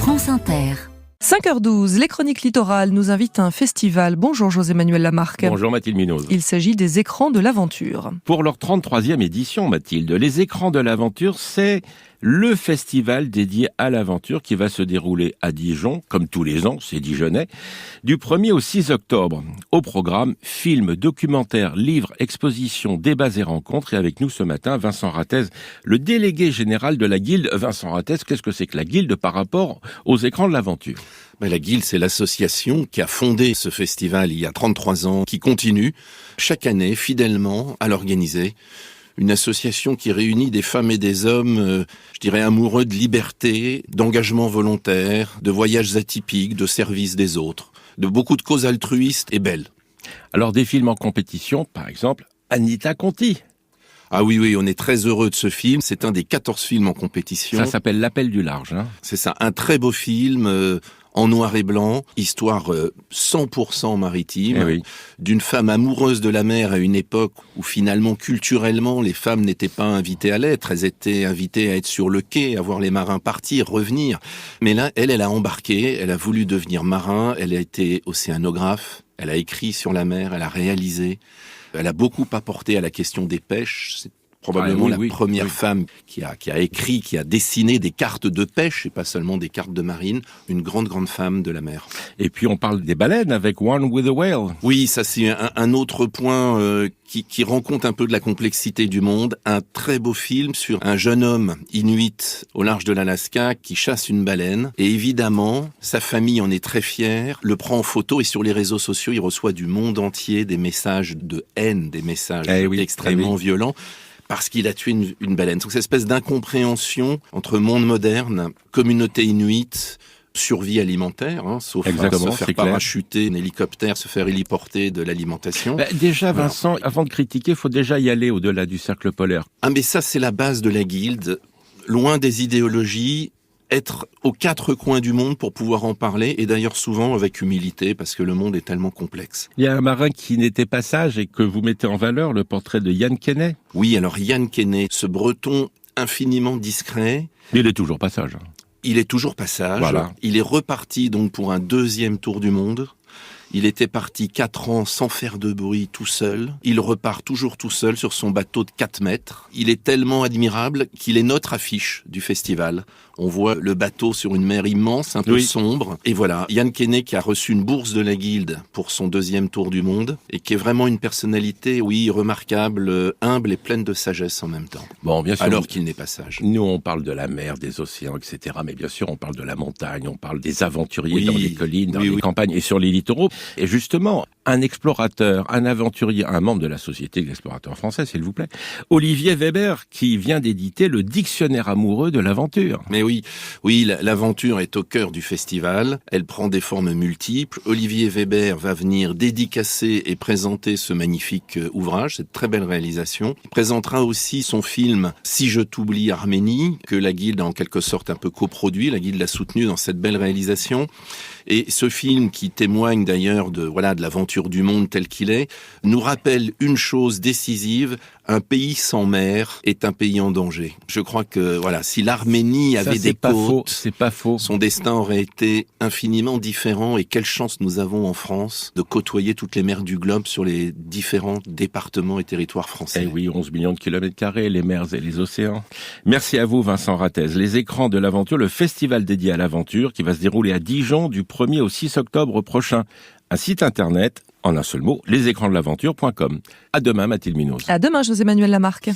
France Inter. 5h12, les Chroniques Littorales nous invitent à un festival. Bonjour José-Manuel Lamarque. Bonjour Mathilde Munoz. Il s'agit des Écrans de l'Aventure. Pour leur 33e édition, Mathilde, les Écrans de l'Aventure, c'est le festival dédié à l'aventure qui va se dérouler à Dijon, comme tous les ans, c'est dijonnais, du 1er au 6 octobre. Au programme, films, documentaires, livres, expositions, débats et rencontres. Et avec nous ce matin, Vincent Ratez, le délégué général de la Guilde. Vincent Ratez, qu'est-ce que c'est que la Guilde par rapport aux Écrans de l'Aventure ? La Guilde, c'est l'association qui a fondé ce festival il y a 33 ans, qui continue chaque année fidèlement à l'organiser. Une association qui réunit des femmes et des hommes, amoureux de liberté, d'engagement volontaire, de voyages atypiques, de service des autres, de beaucoup de causes altruistes et belles. Alors des films en compétition, par exemple, Anita Conti. Ah oui, on est très heureux de ce film. C'est un des 14 films en compétition. Ça s'appelle L'Appel du Large. C'est ça, un très beau film en noir et blanc, histoire 100% maritime, d'une femme amoureuse de la mer à une époque où finalement, culturellement, les femmes n'étaient pas invitées à l'être. Elles étaient invitées à être sur le quai, à voir les marins partir, revenir. Mais là, elle a embarqué, elle a voulu devenir marin, elle a été océanographe, elle a écrit sur la mer, elle a réalisé. Elle a beaucoup apporté à la question des pêches. C'est probablement la première femme qui a écrit, qui a dessiné des cartes de pêche et pas seulement des cartes de marine. Une grande femme de la mer. Et puis on parle des baleines avec One with a Whale. Oui, ça c'est un autre point qui rend compte un peu de la complexité du monde. Un très beau film sur un jeune homme inuit au large de l'Alaska qui chasse une baleine. Et évidemment, sa famille en est très fière, le prend en photo et sur les réseaux sociaux, il reçoit du monde entier des messages de haine, des messages extrêmement violents. Parce qu'il a tué une baleine. Donc cette espèce d'incompréhension entre monde moderne, communauté inuite, survie alimentaire, sauf se faire parachuter un hélicoptère, se faire héliporter de l'alimentation. Déjà, Vincent, avant de critiquer, il faut déjà y aller au-delà du cercle polaire. Mais ça, c'est la base de la Guilde. Loin des idéologies, être aux quatre coins du monde pour pouvoir en parler, et d'ailleurs souvent avec humilité, parce que le monde est tellement complexe. Il y a un marin qui n'était pas sage et que vous mettez en valeur, le portrait de Yann Kenney. Oui, alors Yann Kenney, ce breton infiniment discret. Il est toujours pas sage. Il est toujours pas sage. Voilà. Il est reparti donc pour un deuxième tour du monde. Il était parti 4 ans sans faire de bruit, tout seul. Il repart toujours tout seul sur son bateau de 4 mètres. Il est tellement admirable qu'il est notre affiche du festival. On voit le bateau sur une mer immense, un peu sombre. Et voilà, Yann Kenney qui a reçu une bourse de la Guilde pour son deuxième tour du monde et qui est vraiment une personnalité, remarquable, humble et pleine de sagesse en même temps. Bon, bien sûr. Alors qu'il n'est pas sage. Nous, on parle de la mer, des océans, etc. Mais bien sûr, on parle de la montagne, on parle des aventuriers dans les collines, dans les campagnes et sur les littoraux. Et justement, un explorateur, un aventurier, un membre de la Société des explorateurs français, s'il vous plaît, Olivier Weber, qui vient d'éditer le Dictionnaire amoureux de l'aventure. Mais oui, l'aventure est au cœur du festival. Elle prend des formes multiples. Olivier Weber va venir dédicacer et présenter ce magnifique ouvrage, cette très belle réalisation. Il présentera aussi son film « Si je t'oublie Arménie », que la Guilde a en quelque sorte un peu coproduit. La Guilde l'a soutenu dans cette belle réalisation. Et ce film, qui témoigne d'ailleurs de l'aventure du monde tel qu'il est, nous rappelle une chose décisive: un pays sans mer est un pays en danger. Je crois que si l'Arménie avait des côtes, c'est pas faux. Son destin aurait été infiniment différent. Et quelle chance nous avons en France de côtoyer toutes les mers du globe sur les différents départements et territoires français. Eh oui, 11 millions de kilomètres carrés, les mers et les océans. Merci à vous, Vincent Ratez. Les Écrans de l'Aventure, le festival dédié à l'aventure qui va se dérouler à Dijon du 1er au 6 octobre prochain. Un site internet, en un seul mot, lesécransdelaventure.com. À demain, Mathilde Munoz. À demain, José-Manuel Lamarque.